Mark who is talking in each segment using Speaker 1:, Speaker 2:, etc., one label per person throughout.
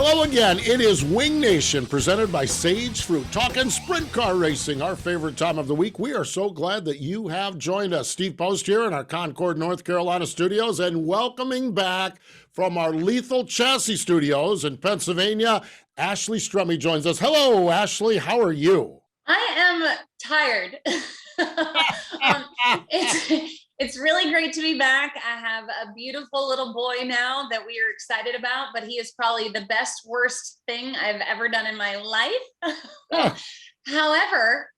Speaker 1: Hello again. It is Wing Nation presented by Sage Fruit. Talking sprint car racing, our favorite time of the week. We are so glad that you have joined us. Steve Post here in our Concord, North Carolina studios, and welcoming back from our Lethal Chassis studios in Pennsylvania, Ashley Strummy joins us. Hello, Ashley. How are you?
Speaker 2: I am tired. um, it's really great to be back. I have a beautiful little boy now that we are excited about, but he is probably the best, worst thing I've ever done in my life. However,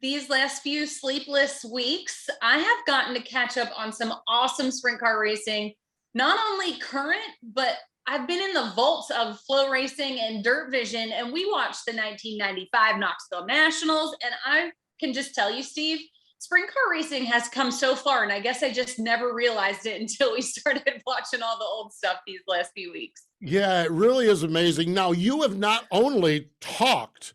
Speaker 2: these last few sleepless weeks, I have gotten to catch up on some awesome sprint car racing, not only current, but I've been in the vaults of Flow Racing and Dirt Vision, and we watched the 1995 Knoxville Nationals. And I can just tell you, Steve, sprint car racing has come so far, and I guess I just never realized it until we started watching all the old stuff these last few weeks.
Speaker 1: Yeah, it really is amazing. Now, you have not only talked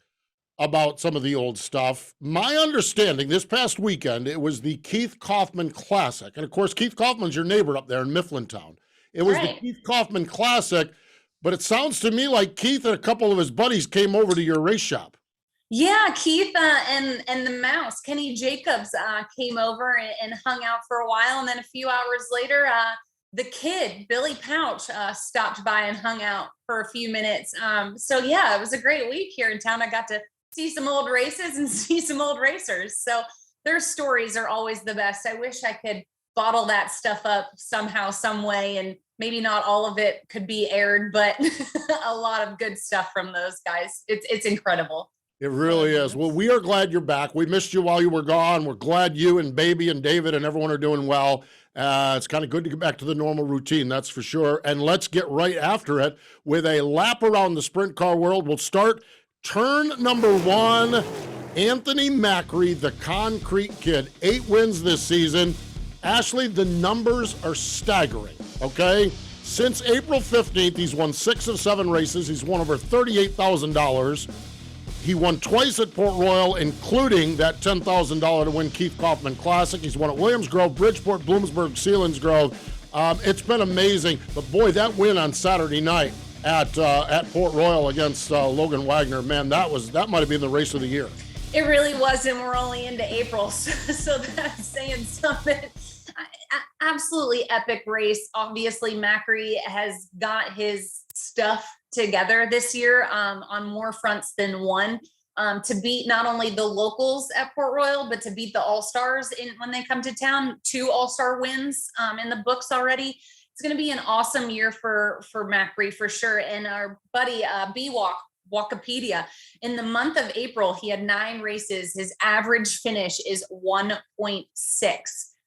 Speaker 1: about some of the old stuff. My understanding, this past weekend, it was the Keith Kaufman Classic. And of course, Keith Kaufman's your neighbor up there in Mifflintown. It was the Keith Kaufman Classic, but it sounds to me like Keith and a couple of his buddies came over to your race shop.
Speaker 2: Yeah, Keith and the mouse, Kenny Jacobs, came over and hung out for a while. And then a few hours later, the kid, Billy Pouch, stopped by and hung out for a few minutes. So yeah, it was a great week here in town. I got to see some old races and see some old racers. So their stories are always the best. I wish I could bottle that stuff up somehow, some way, and maybe not all of it could be aired, but a lot of good stuff from those guys. It's incredible.
Speaker 1: It really is. Well, we are glad you're back. We missed you while you were gone. We're glad you and baby and David and everyone are doing well. It's kind of good to get back to the normal routine, that's for sure. And let's get right after it with a lap around the sprint car world. We'll start turn number one. Anthony Macri, the Concrete Kid, 8 wins this season. Ashley, the numbers are staggering, okay? Since April 15th, he's won 6 of 7 races. He's won over $38,000. He won twice at Port Royal, including that $10,000 to win Keith Kaufman Classic. He's won at Williams Grove, Bridgeport, Bloomsburg, Selinsgrove. It's been amazing. But boy, that win on Saturday night at Port Royal against Logan Wagner, man, that might have been the race of the year.
Speaker 2: It really was, and we're only into April, so that's saying something. Absolutely epic race. Obviously, Macri has got his stuff together this year on more fronts than one, to beat not only the locals at Port Royal, but to beat the All-Stars when they come to town. 2 All-Star wins in the books already. It's going to be an awesome year for Macri for sure. And our buddy B-Walk, Walkipedia, in the month of April, he had 9 races. His average finish is 1.6.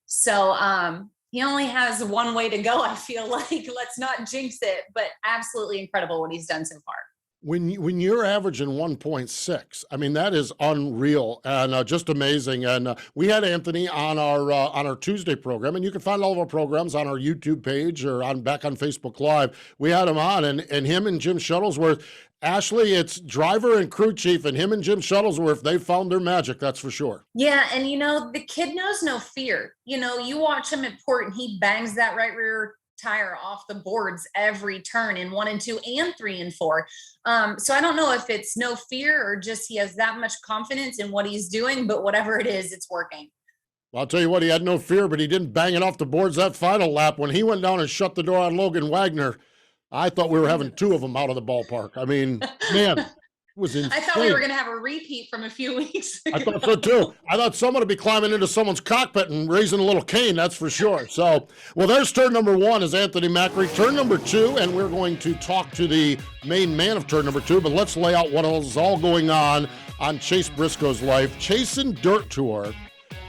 Speaker 2: So he only has one way to go, I feel like. Let's not jinx it, but absolutely incredible what he's done so far.
Speaker 1: When you're averaging 1.6, I mean, that is unreal and just amazing. And we had Anthony on our Tuesday program, and you can find all of our programs on our YouTube page or back on Facebook Live. We had him on, and him and Jim Shuttlesworth. Ashley, it's driver and crew chief, and him and Jim Shuttlesworth, they found their magic, that's for sure.
Speaker 2: Yeah, and the kid knows no fear. You watch him at Port, and he bangs that right rear tire off the boards every turn in 1 and 2 and 3 and 4. So I don't know if it's no fear or just he has that much confidence in what he's doing, but whatever it is, it's working.
Speaker 1: Well, I'll tell you what, he had no fear, but he didn't bang it off the boards that final lap. When he went down and shut the door on Logan Wagner, I thought we were having 2 of them out of the ballpark. I mean, man, it was insane.
Speaker 2: I thought we were going to have a repeat from a few weeks ago.
Speaker 1: I thought so too. I thought someone would be climbing into someone's cockpit and raising a little cane, that's for sure. So, well, there's turn number 1 is Anthony Macri. Turn number 2, and we're going to talk to the main man of turn number 2, but let's lay out what is all going on Chase Briscoe's life. Chasing Dirt Tour.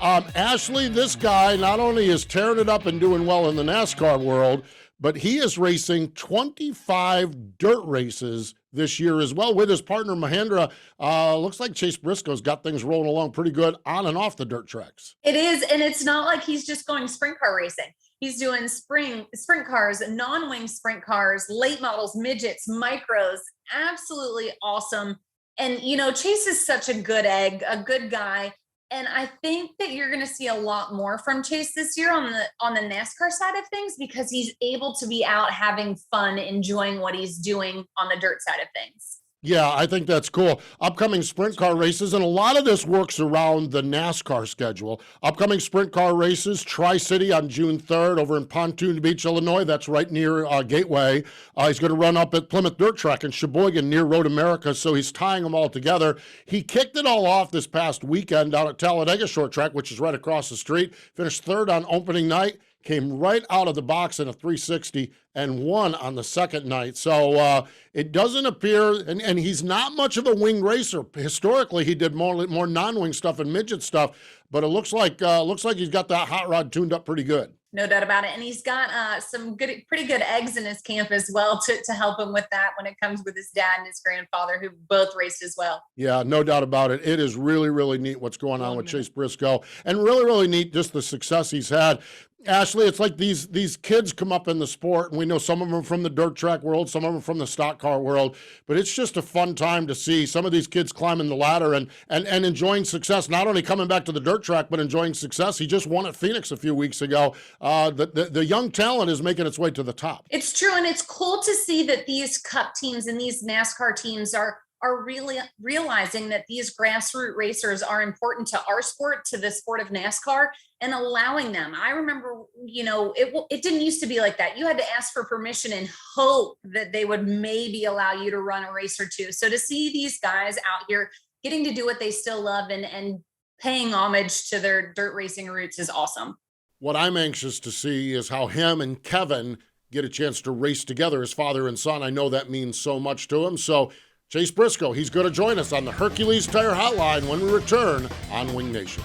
Speaker 1: Ashley, this guy not only is tearing it up and doing well in the NASCAR world, but he is racing 25 dirt races this year as well with his partner Mahendra. Looks like Chase Briscoe's got things rolling along pretty good on and off the dirt tracks.
Speaker 2: It is, and it's not like he's just going sprint car racing. He's doing sprint cars, non-wing sprint cars, late models, midgets, micros. Absolutely awesome. And Chase is such a good egg, a good guy. And I think that you're going to see a lot more from Chase this year on the NASCAR side of things, because he's able to be out having fun, enjoying what he's doing on the dirt side of things.
Speaker 1: Yeah, I think that's cool. Upcoming sprint car races, and a lot of this works around the NASCAR schedule. Upcoming sprint car races, Tri-City on June 3rd over in Pontoon Beach, Illinois. That's right near Gateway. He's going to run up at Plymouth Dirt Track in Sheboygan near Road America, so he's tying them all together. He kicked it all off this past weekend down at Talladega Short Track, which is right across the street. Finished third on opening night. Came right out of the box in a 360 and won on the second night. So it doesn't appear, and he's not much of a wing racer. Historically, he did more non-wing stuff and midget stuff, but it looks like he's got that hot rod tuned up pretty good.
Speaker 2: No doubt about it. And he's got some pretty good eggs in his camp as well to help him with that when it comes with his dad and his grandfather, who both raced as well.
Speaker 1: Yeah, no doubt about it. It is really, really neat what's going on with Chase Briscoe, and really, really neat just the success he's had. Ashley, it's like these kids come up in the sport, and we know some of them are from the dirt track world, some of them are from the stock car world, but it's just a fun time to see some of these kids climbing the ladder and enjoying success, not only coming back to the dirt track, but enjoying success. He just won at Phoenix a few weeks ago. The young talent is making its way to the top.
Speaker 2: It's true, and it's cool to see that these Cup teams and these NASCAR teams are really realizing that these grassroots racers are important to our sport, to the sport of NASCAR, and allowing them. I remember, it didn't used to be like that. You had to ask for permission and hope that they would maybe allow you to run a race or two. So to see these guys out here getting to do what they still love and paying homage to their dirt racing roots is awesome.
Speaker 1: What I'm anxious to see is how him and Kevin get a chance to race together as father and son. I know that means so much to him. So Chase Briscoe, he's going to join us on the Hercules Tire Hotline when we return on Wing Nation.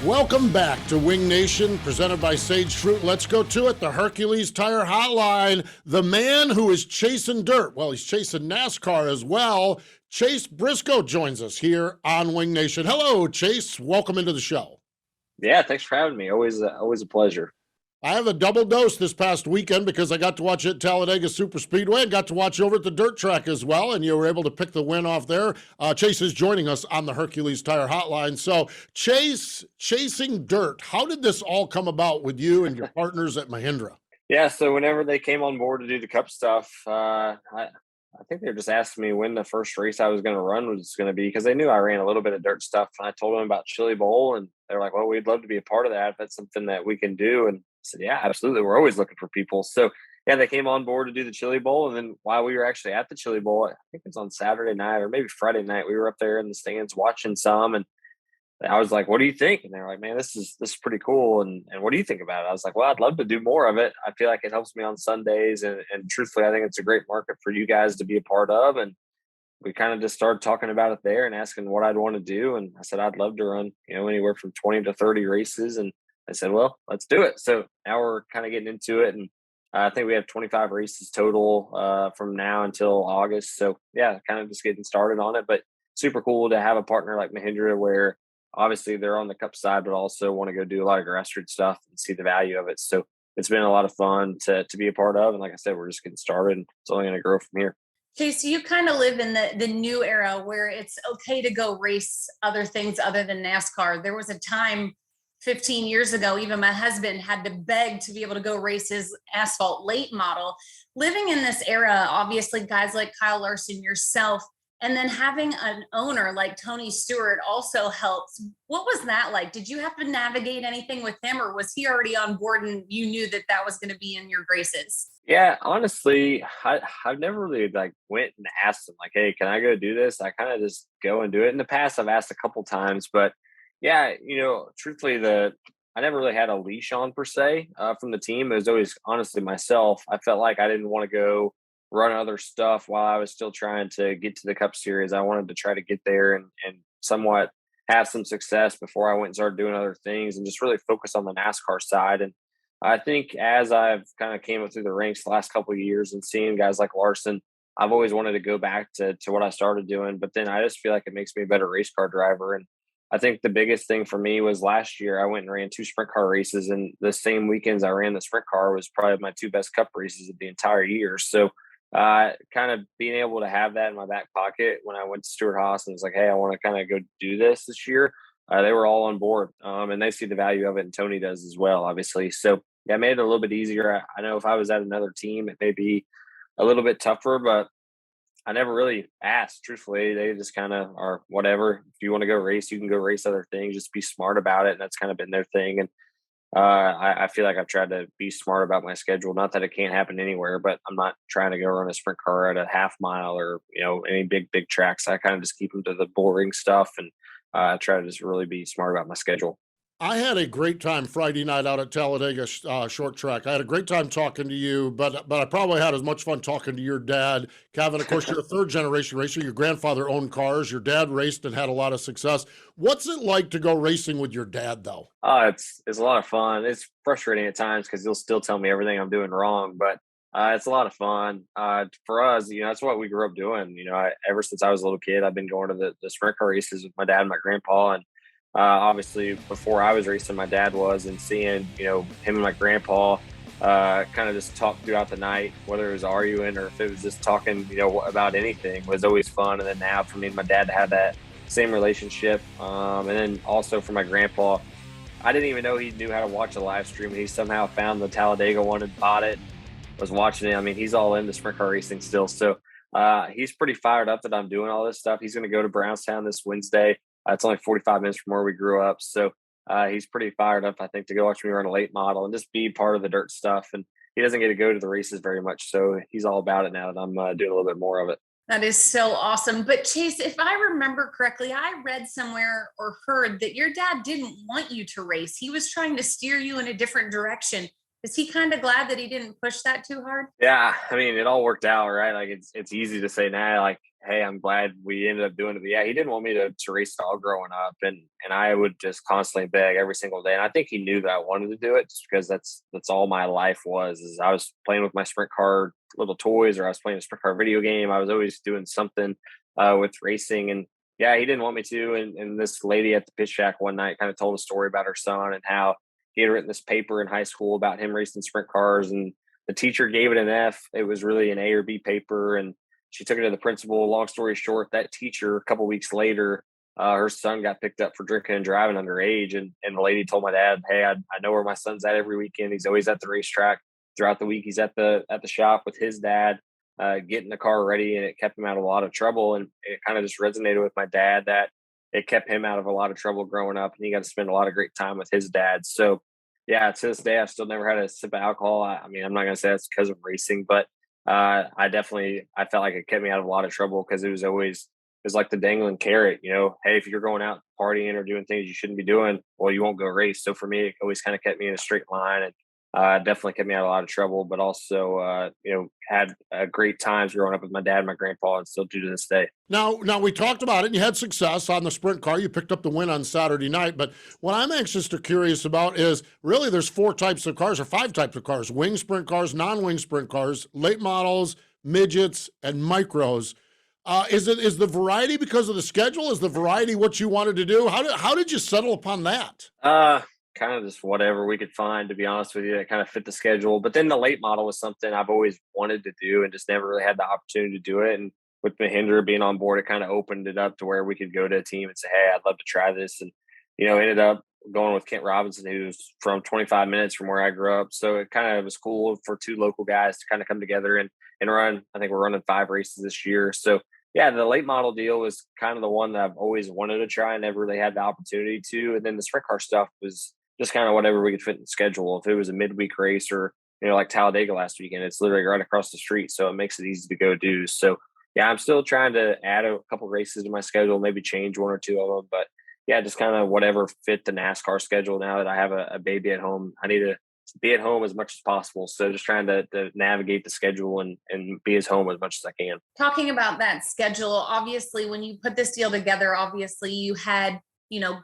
Speaker 1: Welcome back to Wing Nation, presented by Sage Fruit. Let's go to it. The Hercules Tire Hotline. The man who is chasing dirt. Well, he's chasing NASCAR as well. Chase Briscoe joins us here on Wing Nation. Hello, Chase. Welcome into the show.
Speaker 3: Yeah, thanks for having me. Always a pleasure.
Speaker 1: I have a double dose this past weekend because I got to watch it at Talladega Super Speedway and got to watch over at the dirt track as well, and you were able to pick the win off there. Chase is joining us on the Hercules Tire Hotline. So, Chase, chasing dirt, how did this all come about with you and your partners at Mahindra?
Speaker 3: Yeah, so whenever they came on board to do the Cup stuff, I think they were just asking me when the first race I was going to run was going to be, because they knew I ran a little bit of dirt stuff. And I told them about Chili Bowl, and they're like, well, we'd love to be a part of that if that's something that we can do. And I said, yeah, absolutely. We're always looking for people. So, yeah, they came on board to do the Chili Bowl. And then while we were actually at the Chili Bowl, I think it was on Saturday night or maybe Friday night, we were up there in the stands watching some. And I was like, what do you think? And they were like, man, this is pretty cool. And what do you think about it? I was like, well, I'd love to do more of it. I feel like it helps me on Sundays. And truthfully, I think it's a great market for you guys to be a part of. And we kind of just started talking about it there and asking what I'd want to do. And I said, I'd love to run, anywhere from 20 to 30 races. And I said, well, let's do it. So now we're kind of getting into it. And I think we have 25 races total from now until August. So yeah, kind of just getting started on it, but super cool to have a partner like Mahindra where obviously they're on the Cup side, but also want to go do a lot of grassroots stuff and see the value of it. So it's been a lot of fun to be a part of. And like I said, we're just getting started and it's only going to grow from here.
Speaker 2: Chase, you kind of live in the new era where it's okay to go race other things other than NASCAR. There was a time 15 years ago, even my husband had to beg to be able to go race his asphalt late model. Living in this era, obviously guys like Kyle Larson, yourself, and then having an owner like Tony Stewart also helps. What was that like? Did you have to navigate anything with him, or was he already on board and you knew that that was going to be in your graces?
Speaker 3: Yeah, honestly, I've never really went and asked him like, hey, can I go do this? I kind of just go and do it. In the past, I've asked a couple times, but yeah, truthfully, I never really had a leash on per se from the team. It was always honestly myself. I felt like I didn't want to go run other stuff while I was still trying to get to the Cup Series. I wanted to try to get there and somewhat have some success before I went and started doing other things and just really focus on the NASCAR side. And I think as I've kind of came up through the ranks the last couple of years and seeing guys like Larson, I've always wanted to go back to what I started doing. But then I just feel like it makes me a better race car driver. And I think the biggest thing for me was last year I went and ran 2 sprint car races, and the same weekends I ran the sprint car was probably my 2 best cup races of the entire year. So, kind of being able to have that in my back pocket when I went to Stuart Haas and was like, "Hey, I want to kind of go do this year." They were all on board, and they see the value of it, and Tony does as well, obviously. So, yeah, it made it a little bit easier. I know if I was at another team, it may be a little bit tougher, but I never really asked, truthfully. They just kind of are whatever. If you want to go race, you can go race other things. Just be smart about it, and that's kind of been their thing. And I feel like I've tried to be smart about my schedule. Not that it can't happen anywhere, but I'm not trying to go run a sprint car at a half mile or any big tracks. I kind of just keep them to the boring stuff, and try to just really be smart about my schedule.
Speaker 1: I had a great time Friday night out at Talladega short track. I had a great time talking to you, but I probably had as much fun talking to your dad, Kevin. Of course, you're a third generation racer. Your grandfather owned cars. Your dad raced and had a lot of success. What's it like to go racing with your dad, though?
Speaker 3: It's a lot of fun. It's frustrating at times because he'll still tell me everything I'm doing wrong, but it's a lot of fun. For us, that's what we grew up doing. Ever since I was a little kid, I've been going to the sprint car races with my dad and my grandpa, and obviously before I was racing, my dad was, and seeing him and my grandpa kind of just talk throughout the night, whether it was arguing or if it was just talking about anything, was always fun. And then now for me and my dad to have that same relationship, and then also for my grandpa, I didn't even know he knew how to watch a live stream. He somehow found the Talladega one and bought it, was watching it. I mean, he's all into sprint car racing still, so he's pretty fired up that I'm doing all this stuff. He's going to go to Brownstown this Wednesday. It's only 45 minutes from where we grew up. So he's pretty fired up, I think, to go watch me run a late model and just be part of the dirt stuff. And he doesn't get to go to the races very much. So he's all about it now that I'm doing a little bit more of it.
Speaker 2: That is so awesome. But Chase, if I remember correctly, I read somewhere or heard that your dad didn't want you to race. He was trying to steer you in a different direction. Is he kind of glad that he didn't push that too hard?
Speaker 3: Yeah, I mean, it all worked out, right? Like it's easy to say now, like, hey, I'm glad we ended up doing it. But yeah, he didn't want me to race at all growing up, and I would just constantly beg every single day. And I think he knew that I wanted to do it just because that's all my life was. Is I was playing with my sprint car little toys, or I was playing a sprint car video game. I was always doing something with racing, and yeah, he didn't want me to. And this lady at the pit shack one night kind of told a story about her son and how he had written this paper in high school about him racing sprint cars, and the teacher gave it an F. It was really an A or B paper, and she took it to the principal. Long story short, that teacher, a couple weeks later, her son got picked up for drinking and driving underage, and the lady told my dad, "Hey, I know where my son's at every weekend. He's always at the racetrack. Throughout the week, he's at the shop with his dad, getting the car ready," and it kept him out of a lot of trouble. And it kind of just resonated with my dad that it kept him out of a lot of trouble growing up, and he got to spend a lot of great time with his dad. So yeah, to this day, I've still never had a sip of alcohol. I mean, I'm not going to say that's because of racing, but I felt like it kept me out of a lot of trouble because it was like the dangling carrot, hey, if you're going out partying or doing things you shouldn't be doing, well, you won't go race. So for me, it always kind of kept me in a straight line, and definitely kept me out of a lot of trouble, but also, had great times growing up with my dad and my grandpa, and still do to this day.
Speaker 1: Now we talked about it, and you had success on the sprint car. You picked up the win on Saturday night. But what I'm anxious to curious about is really there's 4 types of cars or 5 types of cars: wing sprint cars, non-wing sprint cars, late models, midgets, and micros. Is the variety because of the schedule? Is the variety what you wanted to do? How did you settle upon that?
Speaker 3: Kind of just whatever we could find, to be honest with you, that kind of fit the schedule. But then the late model was something I've always wanted to do and just never really had the opportunity to do it. And with Mahindra being on board, it kind of opened it up to where we could go to a team and say, "Hey, I'd love to try this." And, ended up going with Kent Robinson, who's from 25 minutes from where I grew up. So it kind of was cool for 2 local guys to kind of come together and run. I think we're running 5 races this year. So yeah, the late model deal was kind of the one that I've always wanted to try and never really had the opportunity to. And then the sprint car stuff was just kind of whatever we could fit in the schedule. If it was a midweek race or, like Talladega last weekend, it's literally right across the street. So it makes it easy to go do. So yeah, I'm still trying to add a couple races to my schedule, maybe change 1 or 2 of them. But yeah, just kind of whatever fit the NASCAR schedule now that I have a baby at home. I need to be at home as much as possible. So just trying to navigate the schedule and be as home as much as I can.
Speaker 2: Talking about that schedule, obviously, when you put this deal together, obviously you had,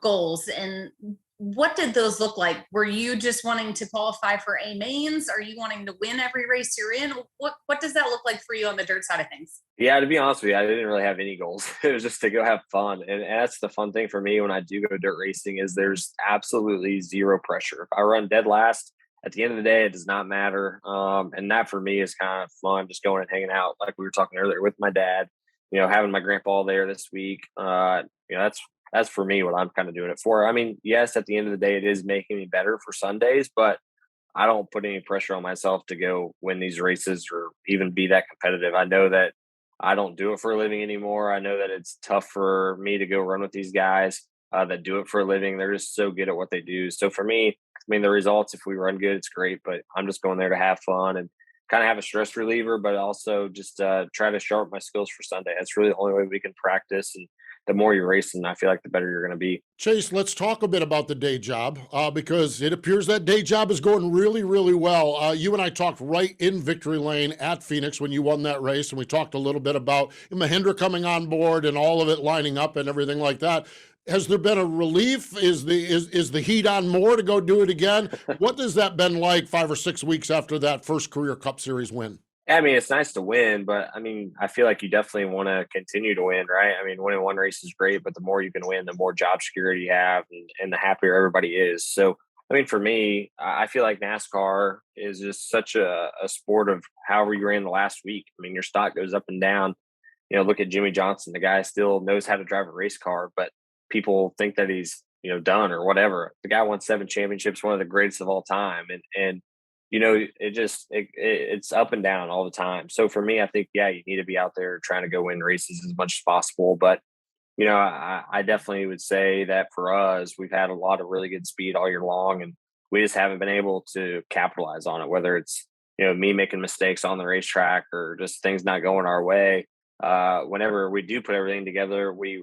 Speaker 2: goals, and what did those look like? Were you just wanting to qualify for A mains? Are you wanting to win every race you're in? What does that look like for you on the dirt side of things?
Speaker 3: Yeah, to be honest with you, I didn't really have any goals. It was just to go have fun. And that's the fun thing for me when I do go dirt racing is there's absolutely zero pressure. If I run dead last, at the end of the day, it does not matter. And that for me is kind of fun, just going and hanging out, like we were talking earlier with my dad, having my grandpa there this week. That's for me what I'm kind of doing it for. I mean, yes, at the end of the day, it is making me better for Sundays, but I don't put any pressure on myself to go win these races or even be that competitive. I know that I don't do it for a living anymore. I know that it's tough for me to go run with these guys that do it for a living. They're just so good at what they do. So for me, I mean, the results, if we run good, it's great, but I'm just going there to have fun and kind of have a stress reliever, but also just try to sharpen my skills for Sunday. That's really the only way we can practice. And the more you're racing, I feel like the better you're going to be.
Speaker 1: Chase, let's talk a bit about the day job because it appears that day job is going really, really well. You and I talked right in victory lane at Phoenix when you won that race, and we talked a little bit about Mahindra coming on board and all of it lining up and everything like that. Has there been a relief? Is the heat on more to go do it again? What has that been like 5 or 6 weeks after that first career Cup Series win?
Speaker 3: I mean, it's nice to win, but I mean, I feel like you definitely want to continue to win, right? I mean, winning one race is great, but the more you can win, the more job security you have and the happier everybody is. So, I mean, for me, I feel like NASCAR is just such a sport of however you ran the last week. I mean, your stock goes up and down. Look at Jimmy Johnson. The guy still knows how to drive a race car, but people think that he's, done or whatever. The guy won 7 championships, one of the greatest of all time. And it's up and down all the time. So for me, I think, yeah, you need to be out there trying to go win races as much as possible. But, I definitely would say that for us, we've had a lot of really good speed all year long, and we just haven't been able to capitalize on it, whether it's, me making mistakes on the racetrack or just things not going our way. Whenever we do put everything together, we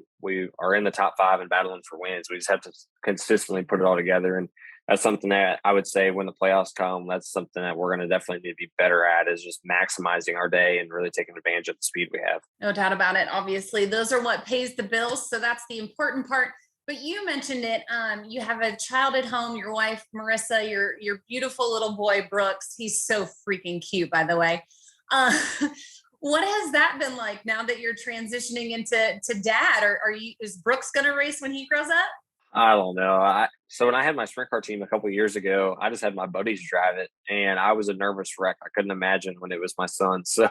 Speaker 3: are in the top 5 and battling for wins. We just have to consistently put it all together. And that's something that I would say when the playoffs come, that's something that we're going to definitely need to be better at, is just maximizing our day and really taking advantage of the speed we have.
Speaker 2: No doubt about it. Obviously, those are what pays the bills. So that's the important part. But you mentioned it. You have a child at home, your wife, Marissa, your beautiful little boy, Brooks. He's so freaking cute, by the way. What has that been like now that you're transitioning into dad? Or is Brooks going to race when he grows up?
Speaker 3: I don't know. So when I had my sprint car team a couple of years ago, I just had my buddies drive it, and I was a nervous wreck. I couldn't imagine when it was my son. So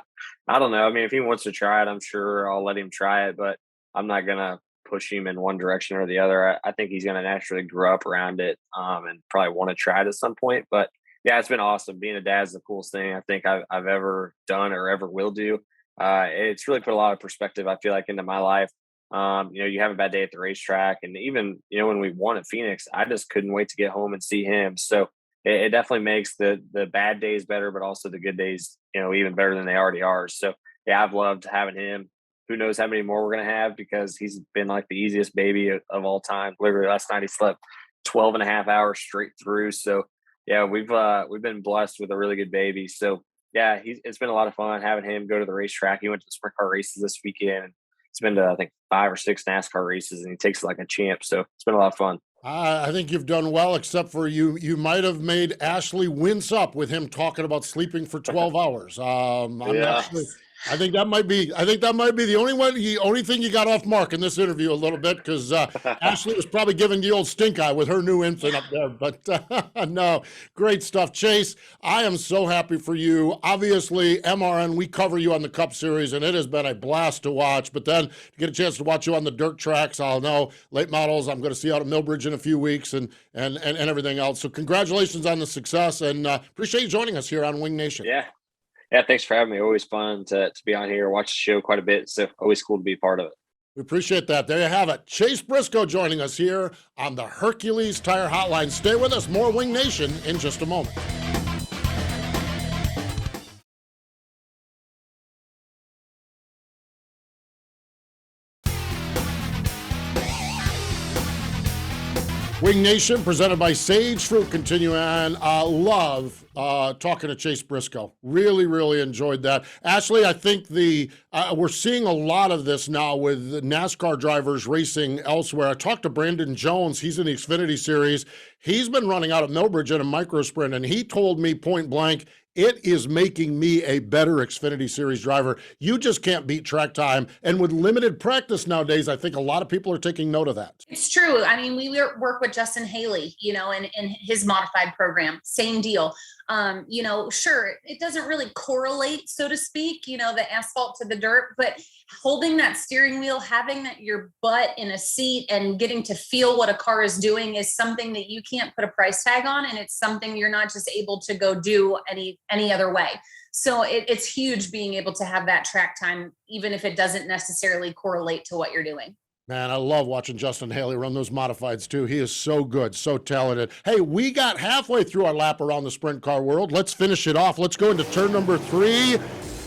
Speaker 3: I don't know. I mean, if he wants to try it, I'm sure I'll let him try it, but I'm not gonna push him in one direction or the other. I think he's gonna naturally grow up around it, and probably want to try it at some point. But yeah, it's been awesome. Being a dad is the coolest thing I think I've ever done or ever will do. It's really put a lot of perspective, I feel like, into my life. You have a bad day at the racetrack, and even, when we won at Phoenix, I just couldn't wait to get home and see him. So it definitely makes the bad days better, but also the good days, even better than they already are. So yeah, I've loved having him. Who knows how many more we're going to have, because he's been like the easiest baby of all time. Literally last night he slept 12 and a half hours straight through. So yeah, we've been blessed with a really good baby. So yeah, it's been a lot of fun having him go to the racetrack. He went to the sprint car races this weekend. He's been to, I think, 5 or 6 NASCAR races, and he takes it like a champ. So it's been a lot of fun.
Speaker 1: I think you've done well, except for you might have made Ashley wince up with him talking about sleeping for 12 hours. I'm not sure. I think that might be the only thing you got off mark in this interview a little bit, because Ashley was probably giving the old stink eye with her new infant up there. But no, great stuff. Chase, I am so happy for you. Obviously, MRN, we cover you on the Cup Series, and it has been a blast to watch. But then to get a chance to watch you on the dirt tracks, I'll know late models I'm going to see out at Millbridge in a few weeks and everything else. So congratulations on the success, and appreciate you joining us here on Wing Nation.
Speaker 3: Yeah, thanks for having me. Always fun to be on here, watch the show quite a bit. So always cool to be a part of it.
Speaker 1: We appreciate that. There you have it. Chase Briscoe joining us here on the Hercules Tire Hotline. Stay with us. More Wing Nation in just a moment. Wing Nation, presented by Sage Fruit, continue on. Love talking to Chase Briscoe. Really, really enjoyed that. Ashley, I think we're seeing a lot of this now with NASCAR drivers racing elsewhere. I talked to Brandon Jones. He's in the Xfinity Series. He's been running out of Millbridge in a micro sprint, and he told me point blank, it is making me a better Xfinity Series driver. You just can't beat track time. And with limited practice nowadays, I think a lot of people are taking note of that.
Speaker 2: It's true. I mean, we work with Justin Haley, in his modified program, same deal. Sure, it doesn't really correlate, so to speak, the asphalt to the dirt, but holding that steering wheel, having your butt in a seat and getting to feel what a car is doing is something that you can't put a price tag on. And it's something you're not just able to go do any other way. So it's huge being able to have that track time, even if it doesn't necessarily correlate to what you're doing.
Speaker 1: Man, I love watching Justin Haley run those modifieds too. He is so good, so talented. Hey, we got halfway through our lap around the sprint car world. Let's finish it off. Let's go into turn number 3.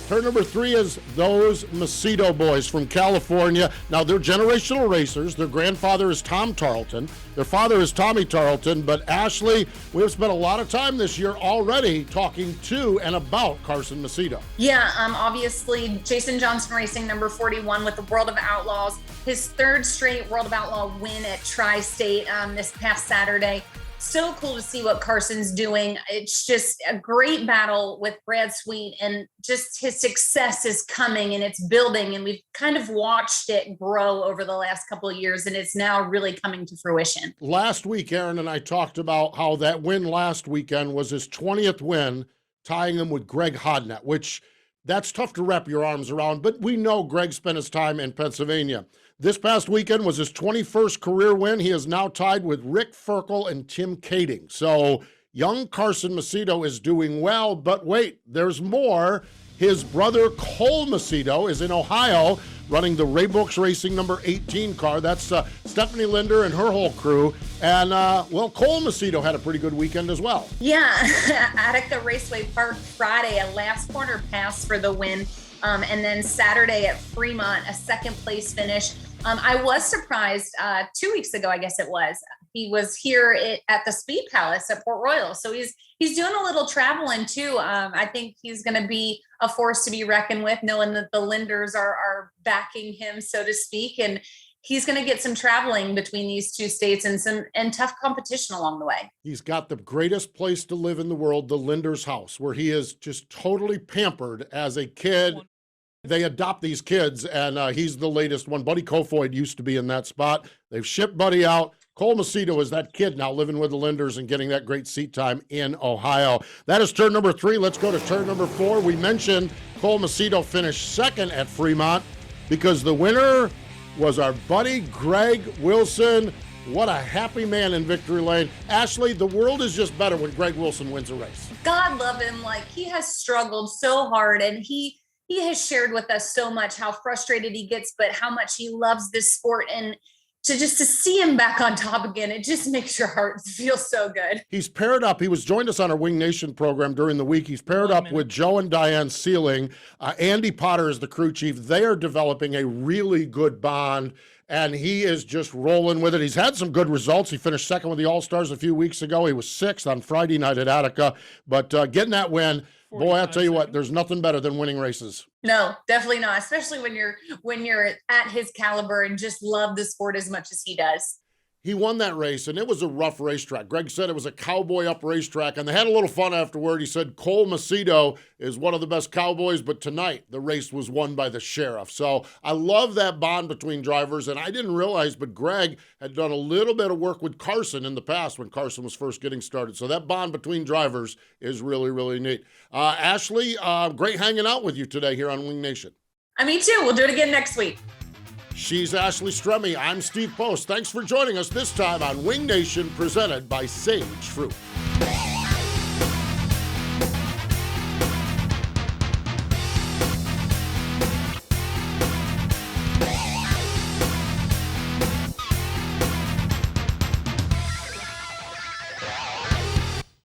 Speaker 1: Turn number 3 is those Macedo boys from California. Now, they're generational racers. Their grandfather is Tom Tarleton. Their father is Tommy Tarleton. But Ashley, we have spent a lot of time this year already talking to and about Carson Macedo.
Speaker 2: Yeah, obviously, Jason Johnson Racing, number 41 with the World of Outlaws. His third straight World of Outlaw win at Tri-State this past Saturday. So cool to see what Carson's doing. It's just a great battle with Brad Sweet, and just his success is coming and it's building, and we've kind of watched it grow over the last couple of years, and it's now really coming to fruition.
Speaker 1: Last week, Aaron and I talked about how that win last weekend was his 20th win, tying him with Greg Hodnett, which that's tough to wrap your arms around, but we know Greg spent his time in Pennsylvania. This past weekend was his 21st career win. He is now tied with Rick Ferkel and Tim Kading. So young Carson Macedo is doing well, but wait, there's more. His brother Cole Macedo is in Ohio running the Raybooks Racing number 18 car. That's Stephanie Linder and her whole crew. And, Cole Macedo had a pretty good weekend as well.
Speaker 2: Yeah, Attica Raceway Park Friday, a last corner pass for the win. And then Saturday at Fremont, a second place finish. I was surprised 2 weeks ago, I guess it was. He was here at the Speed Palace at Port Royal. So he's doing a little traveling too. I think he's going to be a force to be reckoned with, knowing that the Linders are backing him, so to speak. And he's going to get some traveling between these two states and tough competition along the way.
Speaker 1: He's got the greatest place to live in the world, the Linders house, where he is just totally pampered as a kid. They adopt these kids, and he's the latest one. Buddy Kofoid used to be in that spot. They've shipped Buddy out. Cole Macedo is that kid now living with the Linders and getting that great seat time in Ohio. That is turn number 3. Let's go to turn number 4. We mentioned Cole Macedo finished second at Fremont because the winner was our buddy Greg Wilson. What a happy man in victory lane. Ashley, the world is just better when Greg Wilson wins a race.
Speaker 2: God love him. Like, he has struggled so hard, and he has shared with us so much how frustrated he gets, but how much he loves this sport. And to see him back on top again, it just makes your heart feel so good.
Speaker 1: He's paired up. He was joined us on our Wing Nation program during the week. He's paired up with Joe and Diane Sealing. Andy Potter is the crew chief. They are developing a really good bond, and he is just rolling with it. He's had some good results. He finished second with the All-Stars a few weeks ago. He was 6th on Friday night at Attica. But getting that win, boy, I'll tell you what, there's nothing better than winning races.
Speaker 2: No, definitely not, especially when you're at his caliber and just love the sport as much as he does.
Speaker 1: He won that race, and it was a rough racetrack. Greg said it was a cowboy-up racetrack, and they had a little fun afterward. He said Cole Macedo is one of the best cowboys, but tonight the race was won by the sheriff. So I love that bond between drivers, and I didn't realize, but Greg had done a little bit of work with Carson in the past when Carson was first getting started. So that bond between drivers is really, really neat. Ashley, great hanging out with you today here on Wing Nation.
Speaker 2: Me too. We'll do it again next week.
Speaker 1: She's Ashley Stremme. I'm Steve Post. Thanks for joining us this time on Wing Nation, presented by Sage Fruit.